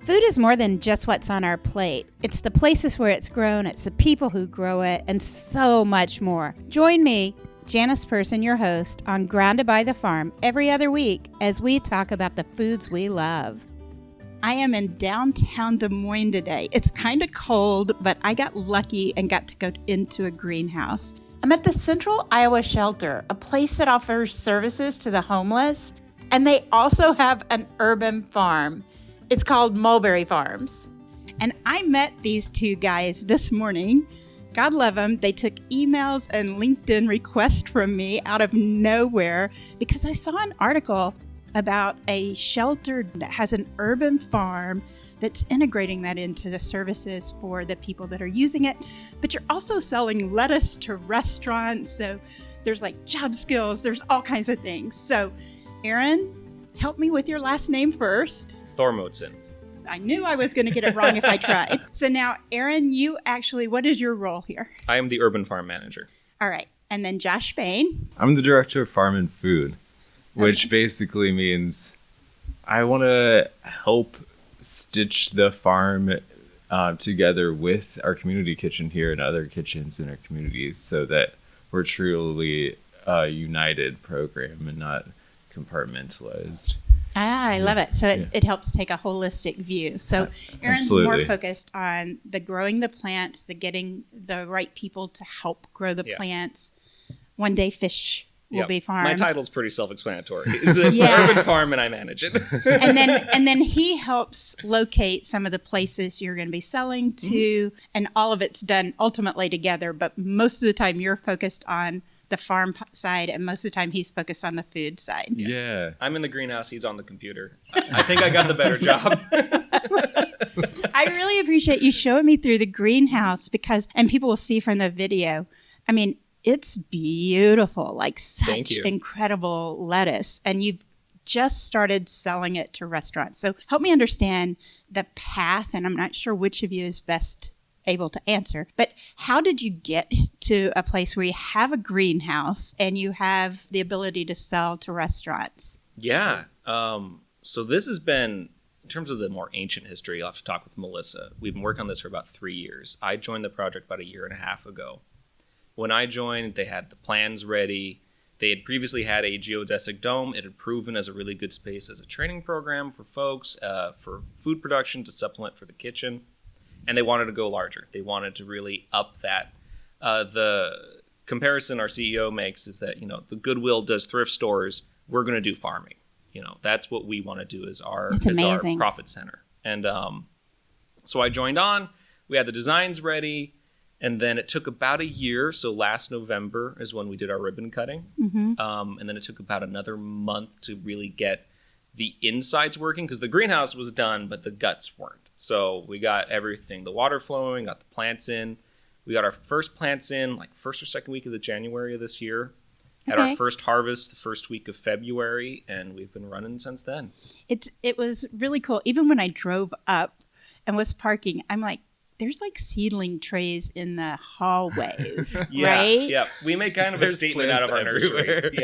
Food is more than just what's on our plate. It's the places where it's grown, it's the people who grow it, and so much more. Join me, Janice Person, your host, on Grounded by the Farm every other week as we talk about the foods we love. I am in downtown Des Moines today. It's kind of cold, but I got lucky and got to go into a greenhouse. I'm at the Central Iowa Shelter, a place that offers services to the homeless, and they also have an urban farm. It's called Mulberry Farms. And I met these two guys this morning. God love them. They took emails and LinkedIn requests from me out of nowhere because I saw an article about a shelter that has an urban farm that's integrating that into the services for the people that are using it. But you're also selling lettuce to restaurants. So there's like job skills. There's all kinds of things. So Aaron, help me with your last name first. Thormodsen. I knew I was going to get it wrong if I tried. So now, Aaron, what is your role here? I am the urban farm manager. All right. And then Josh Bain. I'm the director of farm and food, which basically means I want to help stitch the farm together with our community kitchen here and other kitchens in our community so that we're truly a united program and not compartmentalized. I love it. So it helps take a holistic view. So Aaron's Absolutely. more focused on the growing the plants, the getting the right people to help grow the plants. One day fish will be farmed. My title's pretty self-explanatory. It's an urban farm and I manage it. and then he helps locate some of the places you're going to be selling to, and all of it's done ultimately together. But most of the time you're focused on the farm side, and most of the time he's focused on the food side. Yeah. I'm in the greenhouse. He's on the computer. I think I got the better job. I really appreciate you showing me through the greenhouse and people will see from the video. I mean, it's beautiful, like such incredible lettuce. And you've just started selling it to restaurants. So help me understand the path, and I'm not sure which of you is best able to answer, but how did you get to a place where you have a greenhouse and you have the ability to sell to restaurants? Yeah. So this has been, in terms of the more ancient history, I'll have to talk with Melissa. We've been working on this for about 3 years. I joined the project about 1.5 years ago. When I joined, they had the plans ready. They had previously had a geodesic dome. It had proven as a really good space as a training program for folks, for food production to supplement for the kitchen. And they wanted to go larger. They wanted to really up that. The comparison our CEO makes is that, the Goodwill does thrift stores. We're going to do farming. That's what we want to do as our profit center. And so I joined on. We had the designs ready. And then it took about 1 year. So last November is when we did our ribbon cutting. And then it took about another month to really get the insides working because the greenhouse was done, but the guts weren't. So we got everything, the water flowing, got the plants in. We got our first plants in like first or second week of the January of this year. Had our first harvest the first week of February, and we've been running since then. It was really cool. Even when I drove up and was parking, I'm like, there's like seedling trays in the hallways, right? Yeah, we make kind of a statement out of our nursery.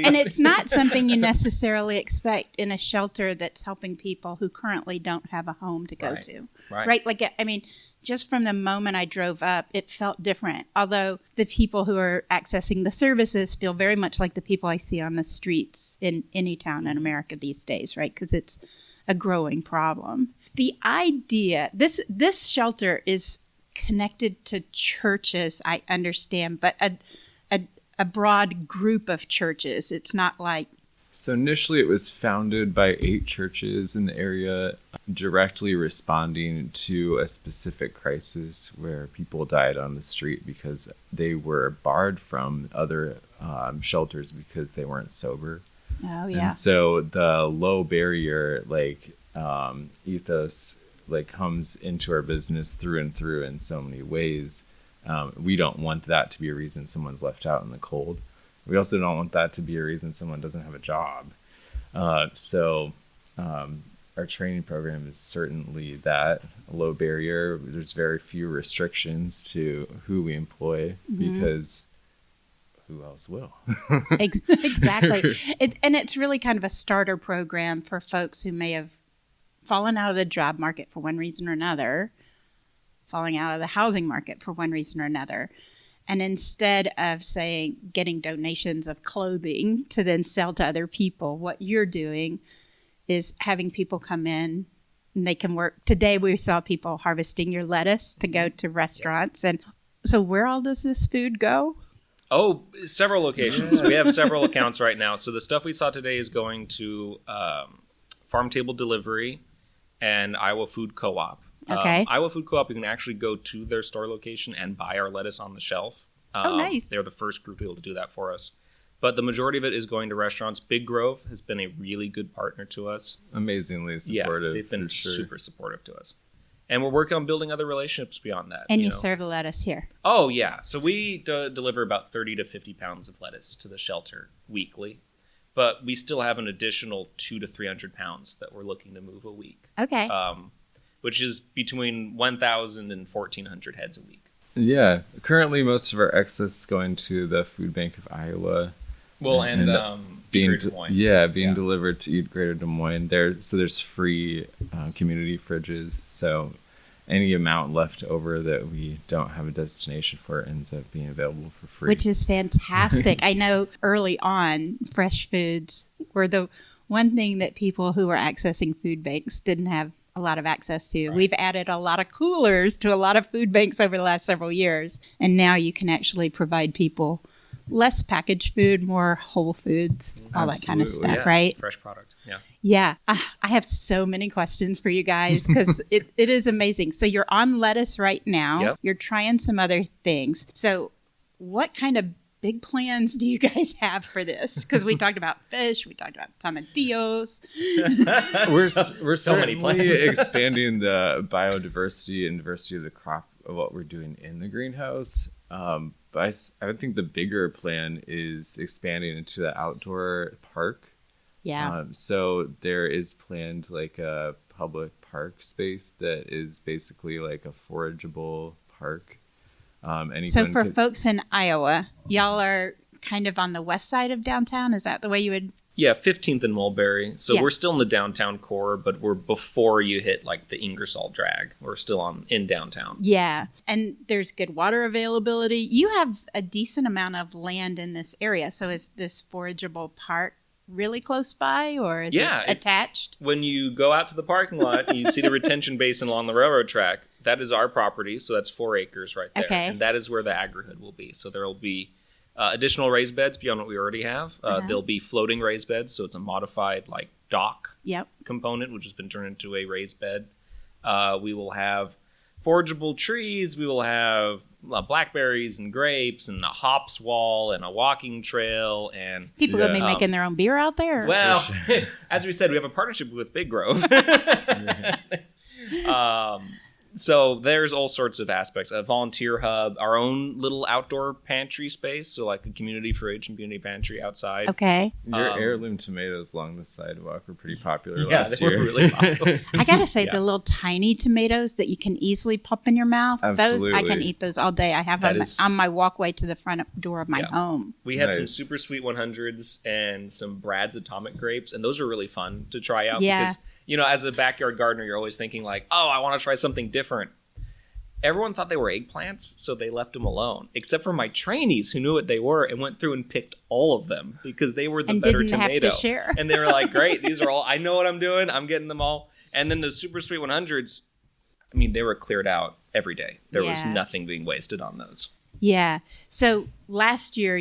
And it's not something you necessarily expect in a shelter that's helping people who currently don't have a home to go to. Right? Like, I mean, just from the moment I drove up, it felt different. Although the people who are accessing the services feel very much like the people I see on the streets in any town in America these days, right? Because it's a growing problem. The idea, this shelter is connected to churches, I understand, but a broad group of churches. It's not like... So initially it was founded by 8 churches in the area directly responding to a specific crisis where people died on the street because they were barred from other shelters because they weren't sober. Oh, yeah. And so the low barrier, ethos, comes into our business through and through in so many ways. We don't want that to be a reason someone's left out in the cold. We also don't want that to be a reason someone doesn't have a job. So our training program is certainly that, low barrier. There's very few restrictions to who we employ because... who else will? Exactly. And it's really kind of a starter program for folks who may have fallen out of the job market for one reason or another, falling out of the housing market for one reason or another. And instead of saying getting donations of clothing to then sell to other people, what you're doing is having people come in and they can work. Today we saw people harvesting your lettuce to go to restaurants. And so where all does this food go? Oh, several locations. We have several accounts right now. So the stuff we saw today is going to Farm Table Delivery and Iowa Food Co-op. Okay. Iowa Food Co-op, you can actually go to their store location and buy our lettuce on the shelf. Oh, nice. They're the first group able to do that for us. But the majority of it is going to restaurants. Big Grove has been a really good partner to us. Amazingly supportive. Yeah, they've been super supportive to us. And we're working on building other relationships beyond that. And you serve the lettuce here. Oh, yeah. So we deliver about 30 to 50 pounds of lettuce to the shelter weekly. But we still have an additional 200 to 300 pounds that we're looking to move a week. Okay. Which is between 1,000 and 1,400 heads a week. Yeah. Currently, most of our excess is going to the Food Bank of Iowa. Well, and being Des Moines. being delivered to Eat Greater Des Moines. There's free community fridges. So any amount left over that we don't have a destination for ends up being available for free. Which is fantastic. I know early on, fresh foods were the one thing that people who were accessing food banks didn't have a lot of access to. Right. We've added a lot of coolers to a lot of food banks over the last several years. And now you can actually provide people less packaged food, more whole foods, all that kind of stuff, right? Fresh product, yeah. Yeah. I have so many questions for you guys because it is amazing. So you're on lettuce right now. Yep. You're trying some other things. So what kind of big plans do you guys have for this? Because we talked about fish, we talked about tomatillos. We're So many certainly plans. expanding the biodiversity and diversity of the crop of what we're doing in the greenhouse. But I would think the bigger plan is expanding into the outdoor park. Yeah. So there is planned like a public park space that is basically like a forageable park. So for folks in Iowa, y'all are kind of on the west side of downtown. Is that the way you would? Yeah, 15th and Mulberry. So we're still in the downtown core, but we're before you hit like the Ingersoll drag. We're still in downtown. Yeah. And there's good water availability. You have a decent amount of land in this area. So is this forageable park really close by, or is it attached? When you go out to the parking lot and you see the retention basin along the railroad track, that is our property. So that's 4 acres right there. Okay. And that is where the agri-hood will be. So there will be additional raised beds beyond what we already have. There'll be floating raised beds. So it's a modified like dock component, which has been turned into a raised bed. We will have forageable trees. We will have blackberries and grapes and a hops wall and a walking trail. And people going to be making their own beer out there? Well, as we said, we have a partnership with Big Grove. So there's all sorts of aspects. A volunteer hub, our own little outdoor pantry space, so like a community fridge and community pantry outside. Okay. Your heirloom tomatoes along the sidewalk were pretty popular Yeah, last they year. were really popular. I got to say, the little tiny tomatoes that you can easily pop in your mouth, Absolutely. those, I can eat those all day. I have them on my walkway to the front door of my home. We had some super sweet 100s and some Brad's Atomic grapes, and those are really fun to try out because, you know, as a backyard gardener, you're always thinking like, oh, I want to try something different. Everyone thought they were eggplants, so they left them alone. Except for my trainees who knew what they were and went through and picked all of them because they were the better didn't tomato. have to share. And they were like, great, these are all, I know what I'm doing. I'm getting them all. And then the super sweet 100s, I mean, they were cleared out every day. There was nothing being wasted on those. Yeah. So last year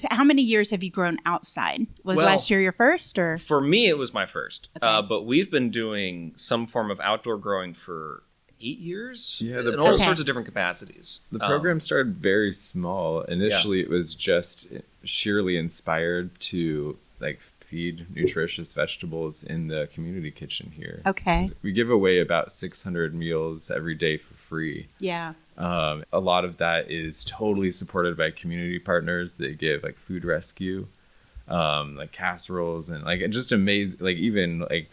how many years have you grown outside? Was last year your first or? For me, it was my first. Okay. But we've been doing some form of outdoor growing for 8 years. Yeah, in all sorts of different capacities. The program started very small. Initially, it was just sheerly inspired to like feed nutritious vegetables in the community kitchen here. Okay. We give away about 600 meals every day for free. Yeah. A lot of that is totally supported by community partners that give like food rescue, like casseroles and like just amazing, like even like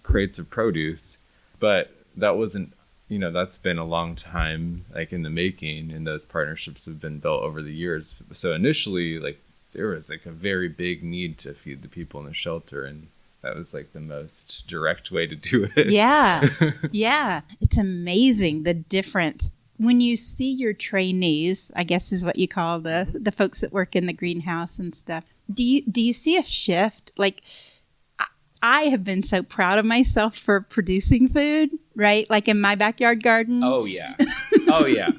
crates of produce. But that wasn't, you know, that's been a long time like in the making, and those partnerships have been built over the years. So initially, like there was like a very big need to feed the people in the shelter, and That was like the most direct way to do it. Yeah. Yeah. It's amazing the difference. When you see your trainees, I guess is what you call the folks that work in the greenhouse and stuff. Do you see a shift? Like, I have been so proud of myself for producing food, right? Like in my backyard garden. Oh yeah. Oh yeah.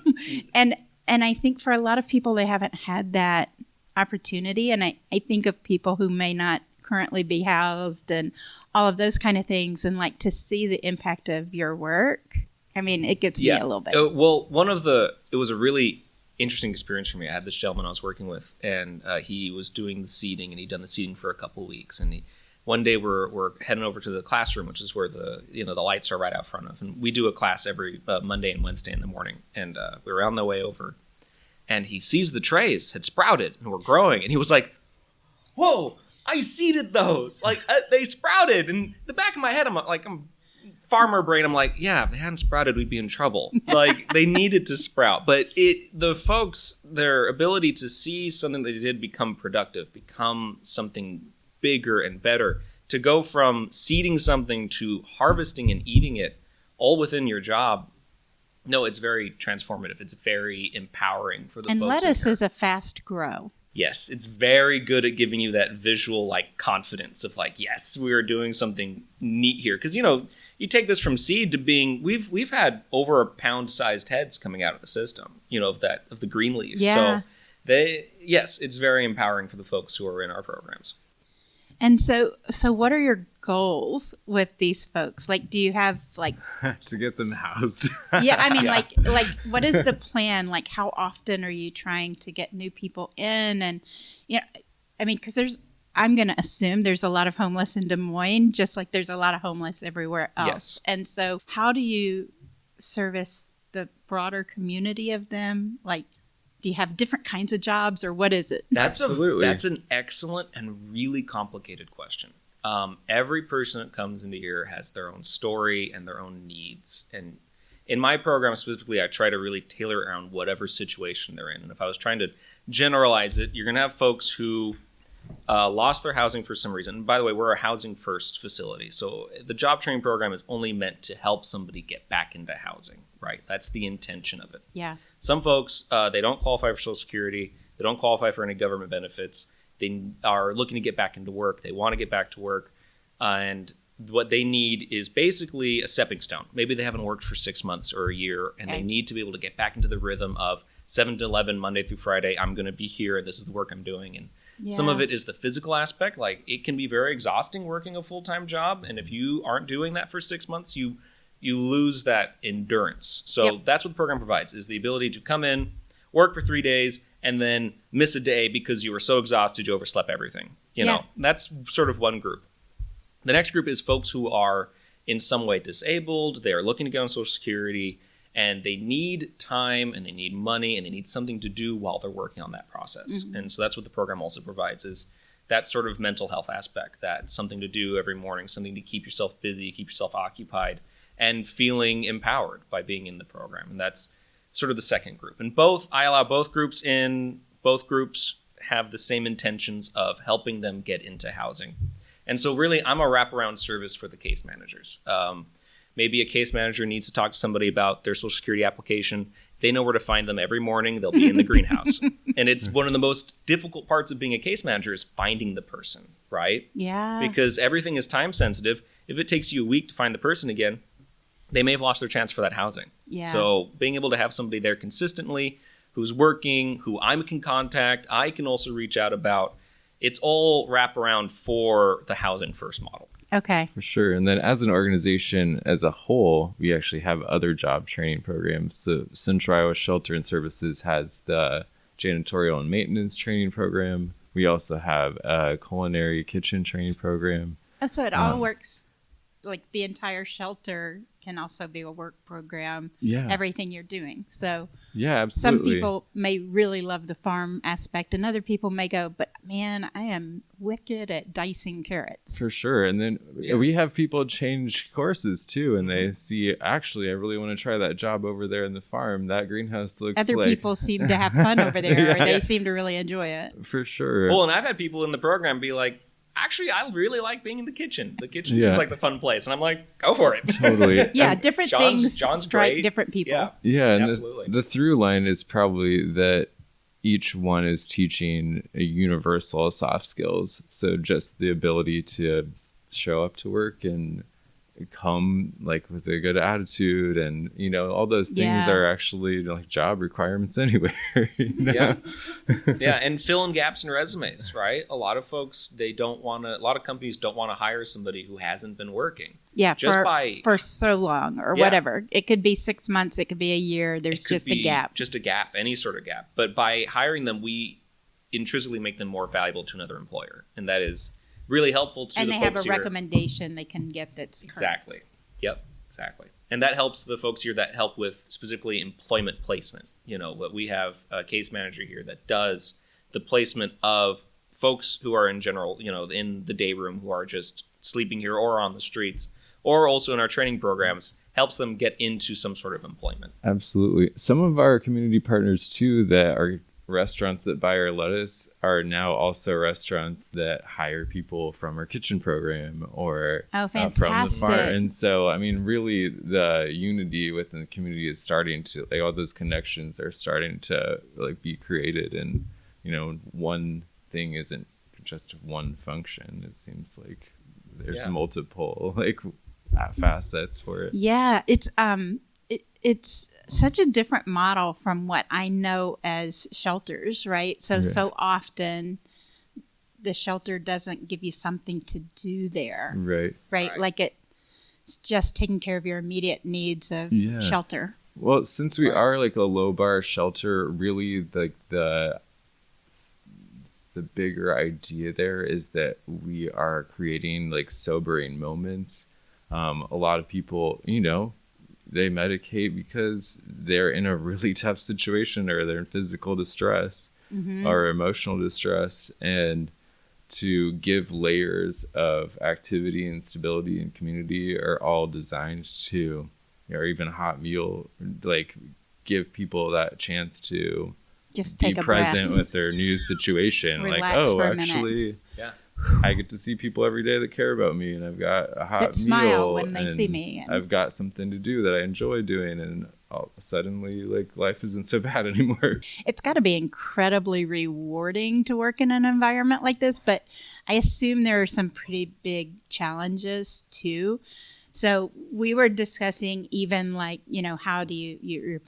And I think for a lot of people, they haven't had that opportunity. And I think of people who may not currently be housed and all of those kind of things, and like to see the impact of your work. I mean, it gets me a little bit. Well, it was a really interesting experience for me. I had this gentleman I was working with, and he was doing the seating, and he'd done the seating for a couple of weeks. And one day we're heading over to the classroom, which is where the lights are right out front of. And we do a class every Monday and Wednesday in the morning. And we were on the way over, and he sees the trays had sprouted and were growing, and he was like, "Whoa! I seeded those! Like they sprouted!" And the back of my head, I'm farmer brain, I'm like, yeah, if they hadn't sprouted, we'd be in trouble. Like, they needed to sprout. But the folks, their ability to see something they did become productive, become something bigger and better, to go from seeding something to harvesting and eating it all within your job, no, it's very transformative. It's very empowering for the folks. And lettuce is a fast grow. Yes, it's very good at giving you that visual, like, confidence of, like, yes, we are doing something neat here. Because, you take this from seed to being, we've had over a pound-sized heads coming out of the system, of the green leaf. Yeah. So it's very empowering for the folks who are in our programs. And so what are your goals with these folks? Like, do you have like to get them housed? Yeah, I mean, like what is the plan? Like, how often are you trying to get new people in? And I mean, because I'm going to assume there's a lot of homeless in Des Moines, just like there's a lot of homeless everywhere else. Yes. And so how do you service the broader community of them? Like, do you have different kinds of jobs, or what is it? Absolutely. That's an excellent and really complicated question. Every person that comes into here has their own story and their own needs. And in my program specifically, I try to really tailor it around whatever situation they're in. And if I was trying to generalize it, you're going to have folks who lost their housing for some reason. And by the way, we're a housing first facility. So the job training program is only meant to help somebody get back into housing, right? That's the intention of it. Yeah. Some folks, they don't qualify for Social Security. They don't qualify for any government benefits. They are looking to get back into work. They want to get back to work. And what they need is basically a stepping stone. Maybe they haven't worked for 6 months or a year, and they need to be able to get back into the rhythm of 7 to 11, Monday through Friday. I'm going to be here, and this is the work I'm doing. And some of it is the physical aspect. Like, it can be very exhausting working a full-time job. And if you aren't doing that for 6 months, you lose that endurance. So that's what the program provides, is the ability to come in, work for 3 days, and then miss a day because you were so exhausted you overslept everything. That's sort of one group. The next group is folks who are in some way disabled. They are looking to get on Social Security, and they need time, and they need money, and they need something to do while they're working on that process. Mm-hmm. And so that's what the program also provides, is that sort of mental health aspect, that something to do every morning, something to keep yourself busy, keep yourself occupied, and feeling empowered by being in the program. And that's sort of the second group. And I allow both groups in. Both groups have the same intentions of helping them get into housing. And so really, I'm a wraparound service for the case managers. Maybe a case manager needs to talk to somebody about their Social Security application. They know where to find them every morning. They'll be in the greenhouse. And it's one of the most difficult parts of being a case manager is finding the person, right? Yeah. Because everything is time sensitive. If it takes you a week to find the person again, they may have lost their chance for that housing. Yeah. So being able to have somebody there consistently who's working, who I can contact, I can also reach out about, it's all wraparound for the housing first model. Okay. For sure. And then as an organization as a whole, we actually have other job training programs. So Central Iowa Shelter and Services has the janitorial and maintenance training program. We also have a culinary kitchen training program. Oh, so it all works, like the entire shelter can also be a work program. Yeah. Everything you're doing. So yeah, absolutely. Some people may really love the farm aspect, and other people may go, but man, I am wicked at dicing carrots. For sure. And then we have people change courses too, and they see, actually, I really want to try that job over there in the farm. That greenhouse looks Other like... people seem to have fun over there, or they seem to really enjoy it. For sure. Well, and I've had people in the program be like, actually, I really like being in the kitchen. The kitchen seems like the fun place. And I'm like, go for it. Totally. Yeah, different things John's strike great. different people. Yeah, and absolutely. the through line is probably that each one is teaching a universal soft skills. So just the ability to show up to work and come like with a good attitude, and all those things are actually like job requirements anywhere. Yeah, and fill in gaps in resumes, right? A lot of folks, a lot of companies don't want to hire somebody who hasn't been working. Yeah, for so long or whatever. It could be 6 months, it could be a year. There's just a gap. Just a gap, any sort of gap. But by hiring them, we intrinsically make them more valuable to another employer, and that is really helpful to the folks here. And they have a here. recommendation they can get that's Exactly. correct. Yep, exactly. And that helps the folks here that help with specifically employment placement. What we have a case manager here that does the placement of folks who are in general, in the day room, who are just sleeping here or on the streets, or also in our training programs, helps them get into some sort of employment. Absolutely. Some of our community partners too that are restaurants that buy our lettuce are now also restaurants that hire people from our kitchen program or from the farm. And so, really the unity within the community is starting to, all those connections are starting to be created. And, one thing isn't just one function. It seems like there's multiple facets for it. Yeah, it's such a different model from what I know as shelters, right? So often the shelter doesn't give you something to do there. Right. Like it's just taking care of your immediate needs of shelter. Well, since we are a low bar shelter, really the bigger idea there is that we are creating sobering moments. A lot of people, they medicate because they're in a really tough situation, or they're in physical distress or emotional distress. And to give layers of activity and stability and community are all designed to, or even a hot meal, give people that chance to just be take a present breath with their new situation. Relax for a minute. Actually, I get to see people every day that care about me, and I've got a hot meal. Smile when they see me. I've got something to do that I enjoy doing, and suddenly, life isn't so bad anymore. It's got to be incredibly rewarding to work in an environment like this, but I assume there are some pretty big challenges too. So we were discussing even how do you're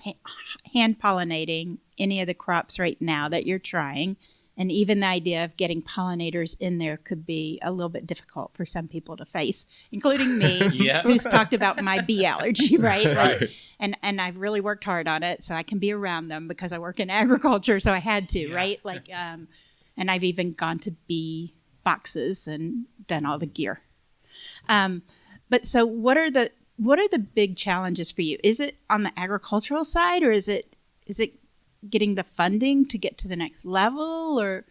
hand pollinating any of the crops right now that you're trying. And even the idea of getting pollinators in there could be a little bit difficult for some people to face, including me, who's talked about my bee allergy, right? And I've really worked hard on it, so I can be around them because I work in agriculture, so I had to, right? And I've even gone to bee boxes and done all the gear. But so what are the big challenges for you? Is it on the agricultural side, or is it getting the funding to get to the next level, or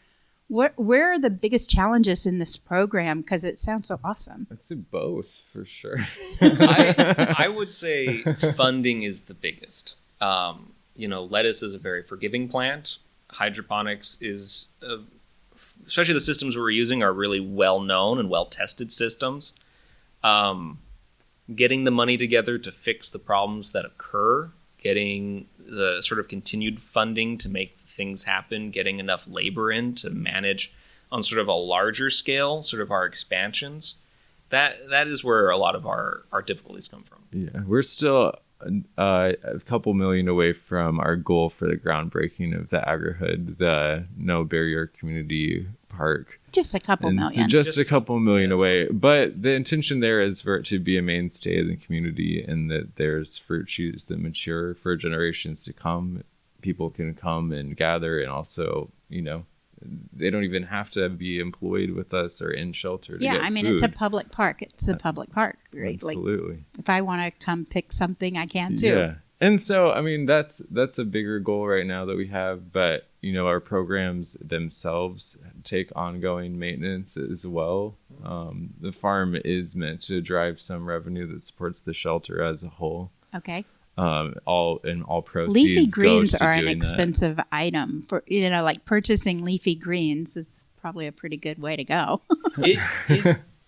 where are the biggest challenges in this program? Because it sounds so awesome. I'd say both for sure. I would say funding is the biggest. Lettuce is a very forgiving plant. Hydroponics is, especially the systems we're using are really well known and well tested systems. Getting the money together to fix the problems that occur, getting the sort of continued funding to make things happen, getting enough labor in to manage on sort of a larger scale, sort of our expansions. That is where a lot of our difficulties come from. Yeah, we're still a couple million away from our goal for the groundbreaking of the AgriHood, the No Barrier Community Park. Just a couple million. So just a couple million away. But the intention there is for it to be a mainstay in the community, and that there's fruit trees that mature for generations to come. People can come and gather, and also, they don't even have to be employed with us or in shelter to get food. It's a public park. It's a public park, right? Absolutely. If I want to come pick something, I can too. Yeah. And so, that's a bigger goal right now that we have. But, our programs themselves take ongoing maintenance as well. The farm is meant to drive some revenue that supports the shelter as a whole. Okay. All proceeds. Leafy greens go to are an doing expensive item for, purchasing leafy greens is probably a pretty good way to go.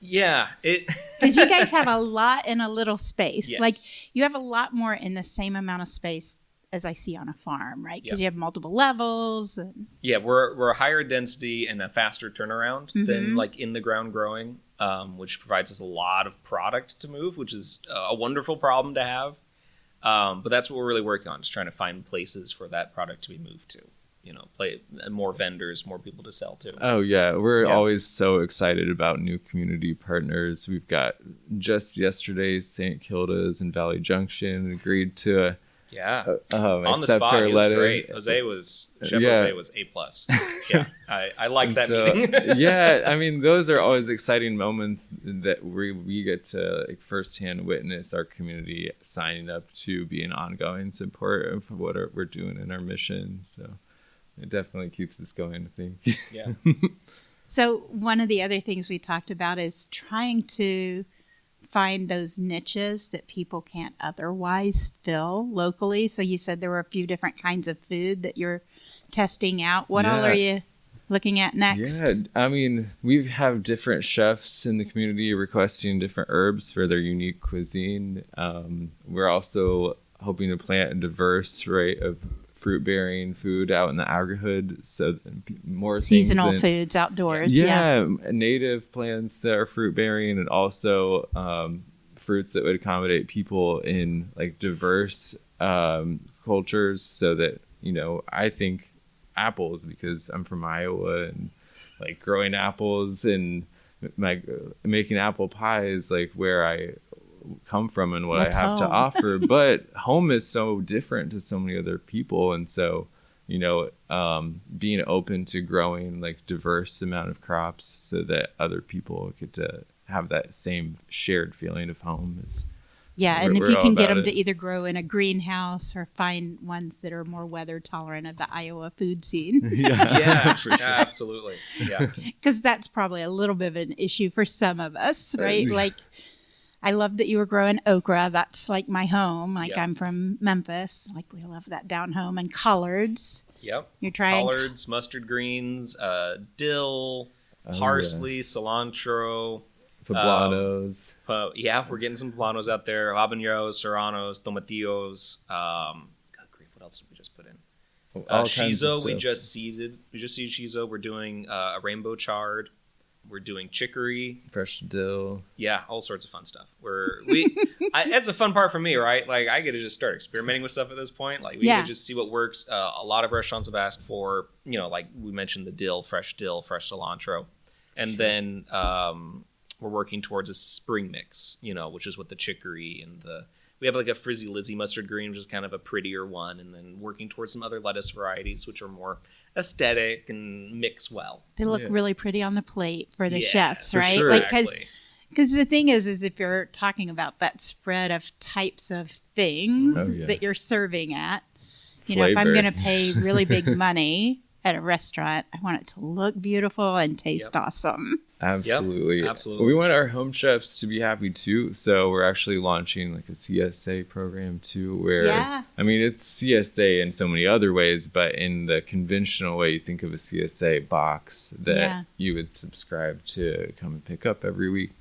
Yeah. Because you guys have a lot in a little space. Yes. Like, you have a lot more in the same amount of space as I see on a farm, right? Because you have multiple levels. And... Yeah, we're a higher density and a faster turnaround than like in the ground growing, which provides us a lot of product to move, which is a wonderful problem to have. But that's what we're really working on, just trying to find places for that product to be moved to. You know, more vendors, more people to sell to. Oh, yeah. We're always so excited about new community partners. We've got just yesterday, St. Kilda's and Valley Junction agreed to on the spot, he was great. Chef Jose was A+. Yeah, I like that meeting. Yeah, I mean, those are always exciting moments that we get to like firsthand witness our community signing up to be an ongoing support of what we're doing in our mission. So it definitely keeps us going, I think. Yeah. So one of the other things we talked about is trying to find those niches that people can't otherwise fill locally. So you said there were a few different kinds of food that you're testing out. What all are you looking at next? Yeah, I mean, we have different chefs in the community requesting different herbs for their unique cuisine. We're also hoping to plant a diverse rate of fruit-bearing food out in the agri-hood, so more seasonal foods outdoors. Yeah, native plants that are fruit-bearing, and also fruits that would accommodate people in like diverse cultures. So that, you know, I think apples, because I'm from Iowa, and like growing apples and making apple pie is like where I come from and what I have to offer. But home is so different to so many other people, and so, you know, being open to growing like diverse amount of crops so that other people get to have that same shared feeling of home is and if you can get them to either grow in a greenhouse or find ones that are more weather tolerant of the Iowa food scene. Absolutely. Yeah, because that's probably a little bit of an issue for some of us, right? Like, I love that you were growing okra. That's like my home. Like, I'm from Memphis. Like, we love that down home. And collards. Yep. You're trying collards, mustard greens, dill, parsley, cilantro. Poblanos. We're getting some poblanos out there. Habaneros, serranos, tomatillos. Good grief, what else did we just put in? Shiso, we just seeded. Shiso. We're doing a rainbow chard. We're doing chicory, fresh dill. Yeah, all sorts of fun stuff. That's the fun part for me, right? Like, I get to just start experimenting with stuff at this point. Like, we get to just see what works. A lot of restaurants have asked for, you know, like we mentioned, the dill, fresh cilantro, and then we're working towards a spring mix, you know, which is what the chicory and we have like a Frizzy Lizzy mustard green, which is kind of a prettier one, and then working towards some other lettuce varieties, which are more aesthetic and mix well. They look really pretty on the plate for the chefs, right? Sure. Like, because the thing is if you're talking about that spread of types of things that you're serving at, you know, if I'm going to pay really big money at a restaurant, I want it to look beautiful and taste awesome. Absolutely. Absolutely. We want our home chefs to be happy too. So we're actually launching like a CSA program too, where, I mean, it's CSA in so many other ways, but in the conventional way, you think of a CSA box that you would subscribe to come and pick up every week.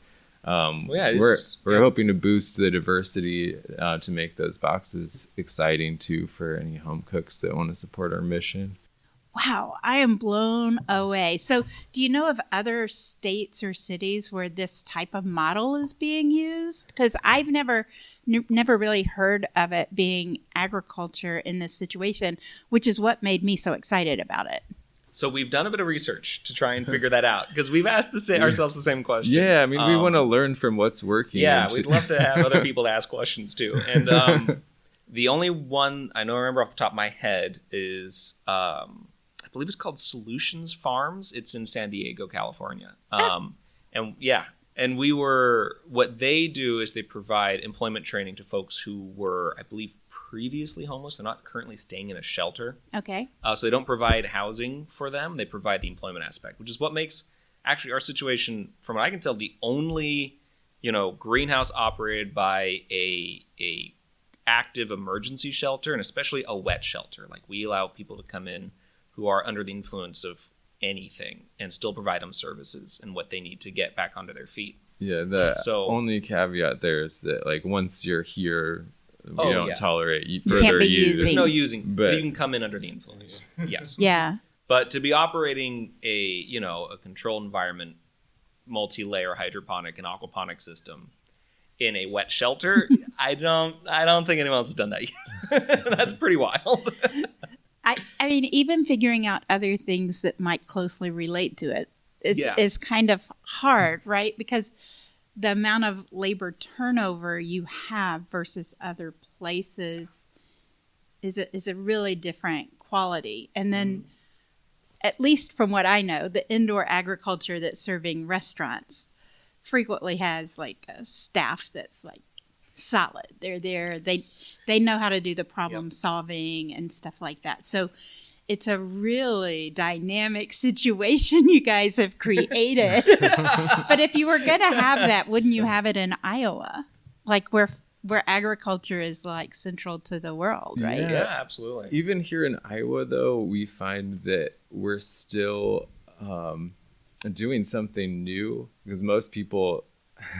We're hoping to boost the diversity to make those boxes exciting too for any home cooks that want to support our mission. Wow, I am blown away. So do you know of other states or cities where this type of model is being used? Because I've never really heard of it being agriculture in this situation, which is what made me so excited about it. So we've done a bit of research to try and figure that out, because we've asked ourselves the same question. Yeah, I mean, we want to learn from what's working. Yeah, we'd love to have other people to ask questions too. And the only one I remember off the top of my head is... I believe it's called Solutions Farms. It's in San Diego, California. And what they do is they provide employment training to folks who were, I believe, previously homeless. They're not currently staying in a shelter. Okay. So they don't provide housing for them. They provide the employment aspect, which is what makes actually our situation, from what I can tell, the only, you know, greenhouse operated by a active emergency shelter, and especially a wet shelter. Like, we allow people to come in who are under the influence of anything and still provide them services and what they need to get back onto their feet. Yeah, the only caveat there is that like once you're here, we don't tolerate further use. There's no using, but you can come in under the influence. Yes. Yeah. But to be operating a controlled environment, multi-layer hydroponic and aquaponic system in a wet shelter, I don't think anyone else has done that yet. That's pretty wild. I mean, even figuring out other things that might closely relate to it is kind of hard, right? Because the amount of labor turnover you have versus other places is a really different quality. And then, at least from what I know, the indoor agriculture that's serving restaurants frequently has like a staff that's like solid. They're there. They know how to do the problem solving and stuff like that. So it's a really dynamic situation you guys have created. But if you were going to have that, wouldn't you have it in Iowa? Like where agriculture is like central to the world, right? Yeah, absolutely. Even here in Iowa, though, we find that we're still doing something new, because most people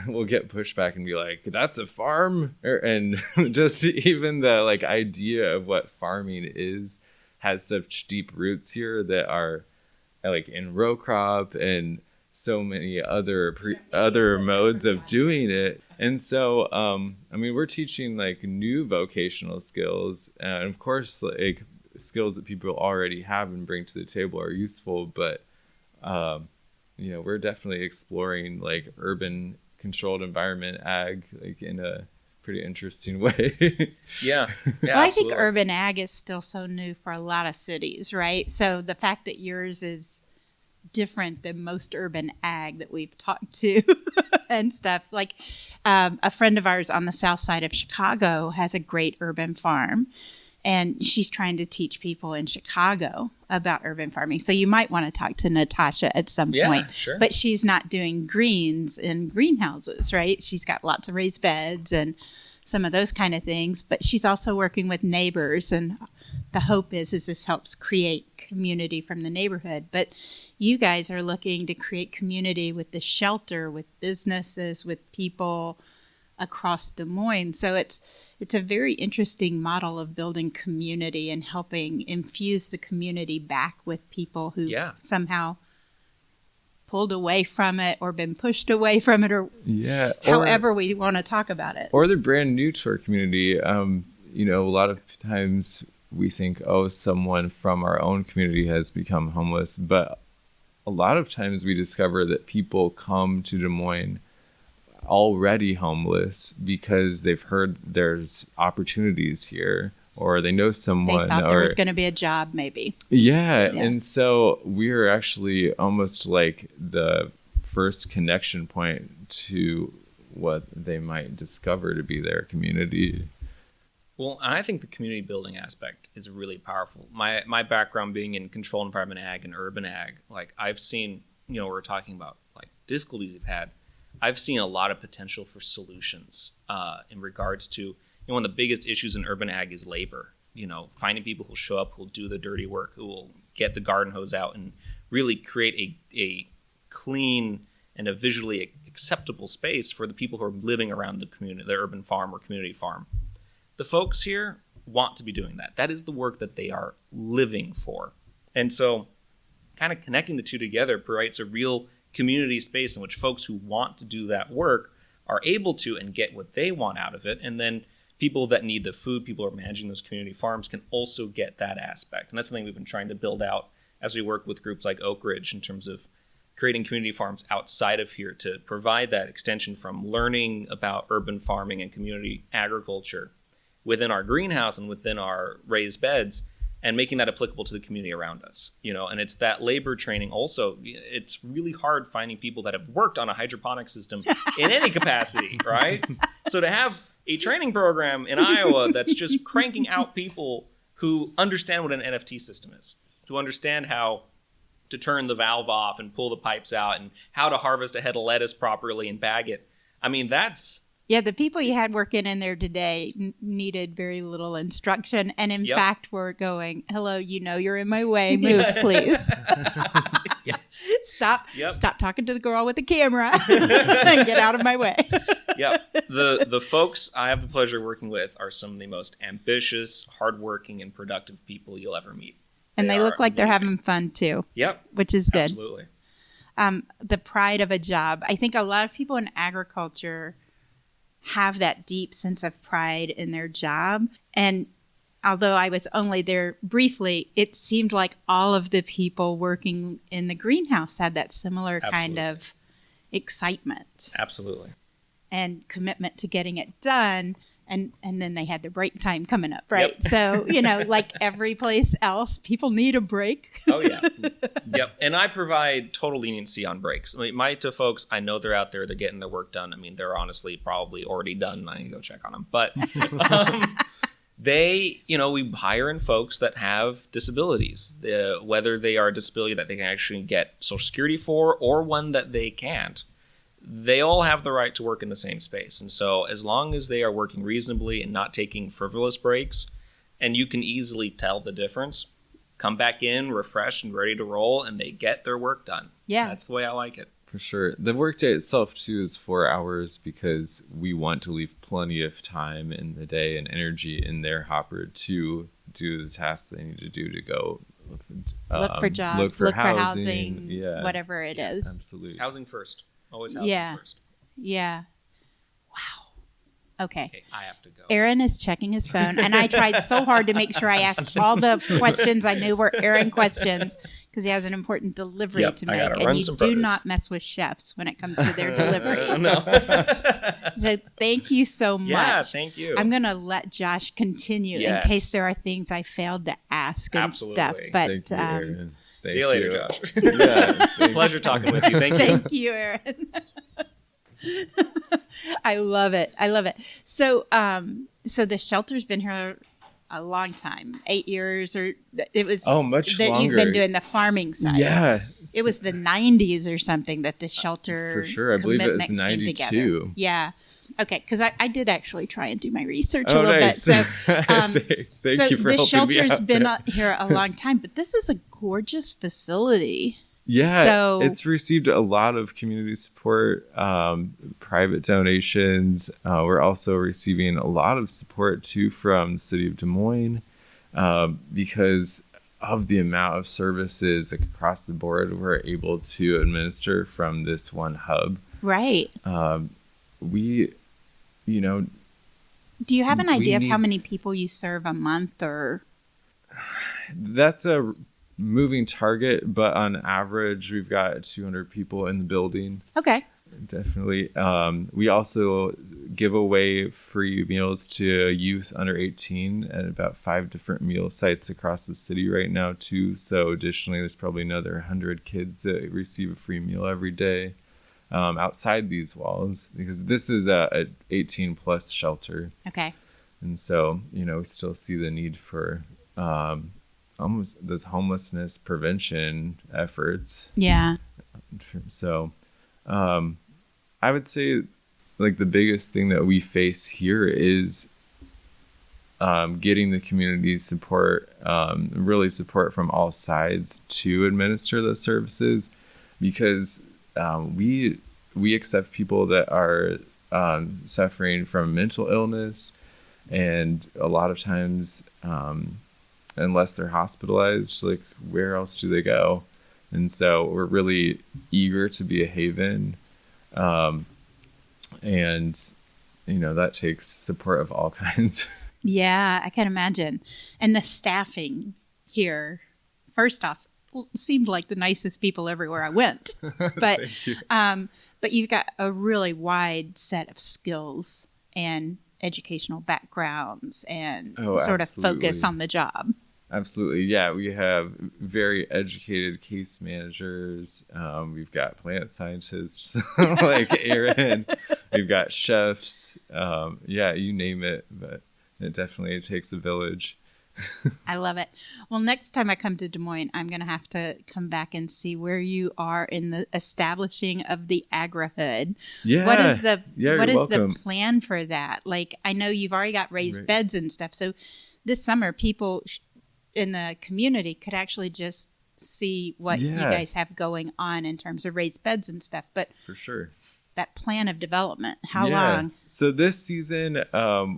will get pushback and be like, that's a farm? And just even the like idea of what farming is has such deep roots here that are like in row crop and so many other modes of doing it. And so, I mean, we're teaching like new vocational skills, and of course, like skills that people already have and bring to the table are useful. But, we're definitely exploring like urban controlled environment ag, like in a pretty interesting way. Yeah. Well, I think urban ag is still so new for a lot of cities, right? So the fact that yours is different than most urban ag that we've talked to and stuff. Like a friend of ours on the south side of Chicago has a great urban farm, and she's trying to teach people in Chicago about urban farming. So you might want to talk to Natasha at some point. Sure. But she's not doing greens in greenhouses, right? She's got lots of raised beds and some of those kind of things, but she's also working with neighbors, and the hope is this helps create community from the neighborhood. But you guys are looking to create community with the shelter, with businesses, with people across Des Moines. So it's a very interesting model of building community and helping infuse the community back with people who somehow pulled away from it or been pushed away from it, or however we want to talk about it. Or they're brand new to our community. A lot of times we think, someone from our own community has become homeless. But a lot of times we discover that people come to Des Moines already homeless because they've heard there's opportunities here, or they know someone. They thought there was going to be a job, maybe. Yeah. And so we're actually almost like the first connection point to what they might discover to be their community. Well, and I think the community building aspect is really powerful. My background being in controlled environment ag and urban ag, like I've seen, we're talking about like difficulties we've had. I've seen a lot of potential for solutions in regards to, one of the biggest issues in urban ag is labor. Finding people who'll show up, who'll do the dirty work, who will get the garden hose out and really create a clean and a visually acceptable space for the people who are living around the community, the urban farm or community farm. The folks here want to be doing that. That is the work that they are living for. And so kind of connecting the two together provides a real community space in which folks who want to do that work are able to and get what they want out of it. And then people that need the food, people who are managing those community farms, can also get that aspect. And that's something we've been trying to build out as we work with groups like Oak Ridge in terms of creating community farms outside of here to provide that extension from learning about urban farming and community agriculture within our greenhouse and within our raised beds, and making that applicable to the community around us. And it's that labor training also. It's really hard finding people that have worked on a hydroponic system in any capacity, right? So to have a training program in Iowa that's just cranking out people who understand what an NFT system is, to understand how to turn the valve off and pull the pipes out and how to harvest a head of lettuce properly and bag it. I mean, that's Yeah, the people you had working in there today needed very little instruction, and in fact were going, "Hello, you're in my way. Move, please." Yes. Stop talking to the girl with the camera and get out of my way. Yep. The folks I have the pleasure of working with are some of the most ambitious, hardworking, and productive people you'll ever meet. And they look like they're having fun too. Yep. Which is good. Absolutely. The pride of a job. I think a lot of people in agriculture have that deep sense of pride in their job. And although I was only there briefly, it seemed like all of the people working in the greenhouse had that similar kind of excitement. Absolutely. And commitment to getting it done. And then they had the break time coming up, right? Yep. So, like every place else, people need a break. Oh, yeah. Yep. And I provide total leniency on breaks. I mean, my two folks, I know they're out there. They're getting their work done. I mean, they're honestly probably already done. I need to go check on them. But we hire in folks that have disabilities, whether they are a disability that they can actually get Social Security for or one that they can't. They all have the right to work in the same space. And so as long as they are working reasonably and not taking frivolous breaks, and you can easily tell the difference, come back in, refreshed and ready to roll, and they get their work done. Yeah. That's the way I like it. For sure. The workday itself, too, is 4 hours because we want to leave plenty of time in the day and energy in their hopper to do the tasks they need to do to go look for jobs, look for housing, whatever it is. Absolutely. Housing first. Always housing first. Yeah. Wow. Okay. I have to go. Aaron is checking his phone, and I tried so hard to make sure I asked all the questions I knew were Aaron questions because he has an important delivery to make. And you do not mess with chefs when it comes to their deliveries. No. So thank you so much. Yeah, thank you. I'm going to let Josh continue in case there are things I failed to ask and stuff. But thank you, Aaron. See you later, Josh. Yeah, pleasure talking with you. Thank you. Thank you, Aaron. I love it. So, so the shelter's been here a long time, 8 years, or it was much that longer. You've been doing the farming side. Yeah, it was the 90s or something that the shelter for sure. I believe it was 92. Yeah. Okay, because I did actually try and do my research a little bit. So, Thank you for the shelter's been there. here a long time, but this is a gorgeous facility. Yeah, so, it's received a lot of community support, private donations. We're also receiving a lot of support too from the city of Des Moines because of the amount of services across the board we're able to administer from this one hub. Right. Do you have an idea of how many people you serve a month, or? That's a moving target, but on average, we've got 200 people in the building. Okay. Definitely. We also give away free meals to youth under 18 at about 5 different meal sites across the city right now, too. So additionally, there's probably another 100 kids that receive a free meal every day outside these walls, because this is a 18 plus shelter. Okay. And so, we still see the need for almost those homelessness prevention efforts. Yeah. So I would say like the biggest thing that we face here is getting the community support, really support from all sides to administer those services, because we accept people that are suffering from mental illness, and a lot of times unless they're hospitalized, like where else do they go? And so we're really eager to be a haven. And, that takes support of all kinds. Yeah, I can imagine. And the staffing here, first off, seemed like the nicest people everywhere I went. But but you've got a really wide set of skills and educational backgrounds and sort of focus on the job. Absolutely. Yeah, we have very educated case managers. We've got plant scientists like Aaron. We've got chefs. Yeah, you name it. But it definitely takes a village. I love it. Well, next time I come to Des Moines, I'm going to have to come back and see where you are in the establishing of the agri-hood. Yeah. What is the welcome. the plan for that? Like, I know you've already got raised beds and stuff. So this summer, people in the community could actually just see what you guys have going on in terms of raised beds and stuff. But for sure. That plan of development, how long? So this season,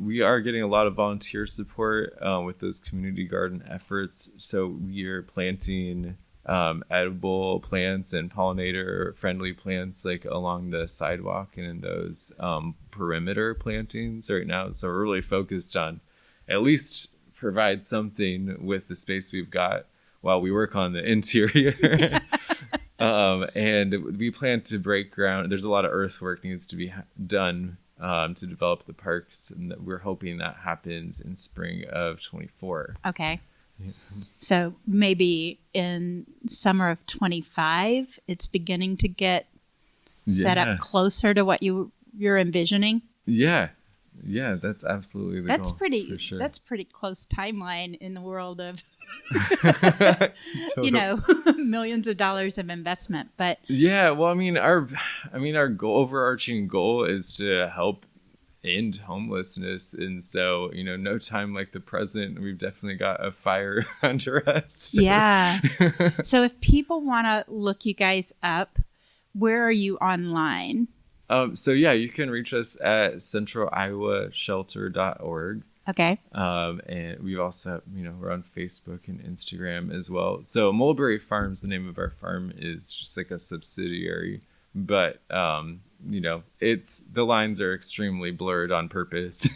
we are getting a lot of volunteer support with those community garden efforts. So we are planting edible plants and pollinator-friendly plants like along the sidewalk and in those perimeter plantings right now. So we're really focused on at least provide something with the space we've got while we work on the interior. And we plan to break ground. There's a lot of earthwork needs to be done to develop the parks, and we're hoping that happens in spring of 24. Okay. Yeah. So maybe in summer of 25, it's beginning to get set up closer to what you're envisioning. Yeah. Yeah, that's absolutely the goal. For sure. That's pretty close timeline in the world of, millions of dollars of investment. But yeah, well, our overarching goal is to help end homelessness, and so no time like the present. We've definitely got a fire under us. Yeah. So if people want to look you guys up, where are you online? You can reach us at centraliowashelter.org. Okay. And we also have, we're on Facebook and Instagram as well. So Mulberry Farms, the name of our farm, is just like a subsidiary, but it's the lines are extremely blurred on purpose.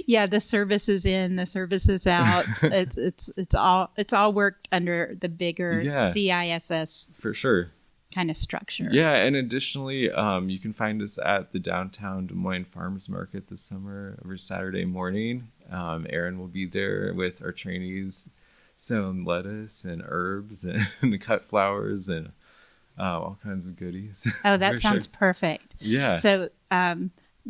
Yeah, the service is in, the service is out. It's all worked under the bigger CISS. For sure. Kind of structure. Yeah, and additionally, you can find us at the downtown Des Moines Farmers Market this summer every Saturday morning. Aaron will be there with our trainees selling lettuce and herbs and cut flowers and all kinds of goodies. Oh, that sounds perfect. Yeah. So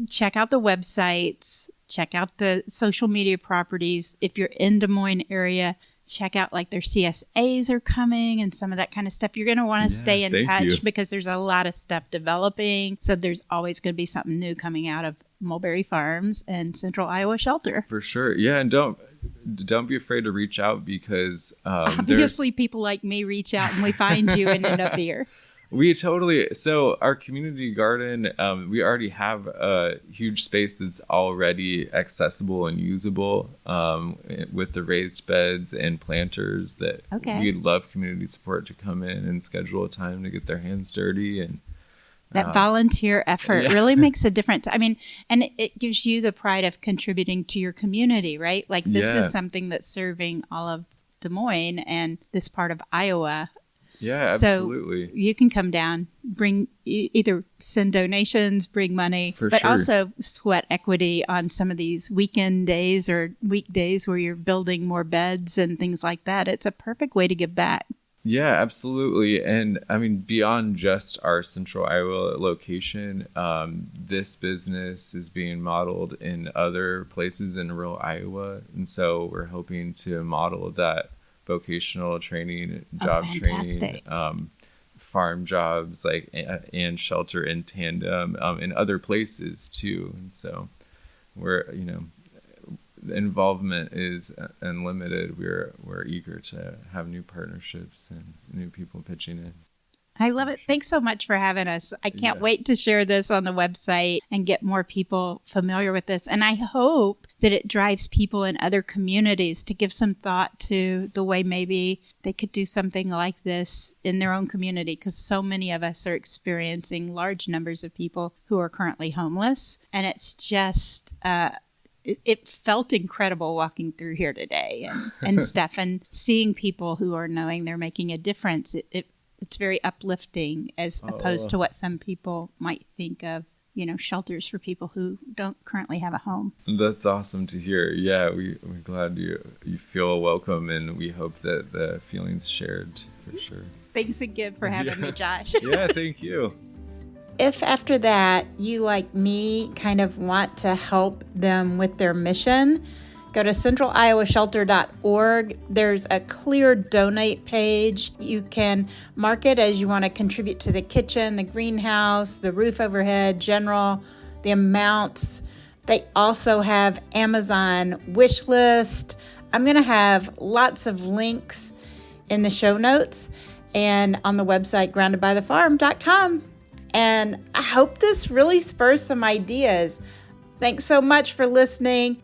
check out the websites, check out the social media properties. If you're in Des Moines area, check out like their CSAs are coming and some of that kind of stuff. You're going to want to stay in touch because there's a lot of stuff developing. So there's always going to be something new coming out of Mulberry Farms and Central Iowa Shelter. For sure. Yeah. And don't be afraid to reach out because obviously people like me reach out and we find you and end up here. So our community garden, we already have a huge space that's already accessible and usable with the raised beds and planters that we'd love community support to come in and schedule a time to get their hands dirty. And that volunteer effort really makes a difference. I mean, and it gives you the pride of contributing to your community, right? Like this is something that's serving all of Des Moines and this part of Iowa. Yeah, absolutely. So you can come down, bring either send donations, bring money, but also sweat equity on some of these weekend days or weekdays where you're building more beds and things like that. It's a perfect way to give back. Yeah, absolutely. And I mean, beyond just our Central Iowa location, this business is being modeled in other places in rural Iowa. And so we're hoping to model that vocational training, job training, farm jobs, and shelter in tandem in other places too. And so we're, the involvement is unlimited. We're eager to have new partnerships and new people pitching in. I love it. Thanks so much for having us. I can't wait to share this on the website and get more people familiar with this. And I hope that it drives people in other communities to give some thought to the way maybe they could do something like this in their own community, because so many of us are experiencing large numbers of people who are currently homeless. And it's just... it felt incredible walking through here today and stuff, and seeing people who are knowing they're making a difference. It's very uplifting as opposed to what some people might think of, shelters for people who don't currently have a home. That's awesome to hear. Yeah, we're glad you feel welcome, and we hope that the feeling's shared for sure. Thanks again for having me, Josh. Yeah, thank you. If after that you, like me, kind of want to help them with their mission, Go to centraliowashelter.org. There's a clear donate page. You can mark it as you want to contribute to the kitchen, the greenhouse, the roof overhead, general, the amounts. They also have Amazon wish list. I'm going to have lots of links in the show notes and on the website groundedbythefarm.com. And I hope this really spurs some ideas. Thanks so much for listening.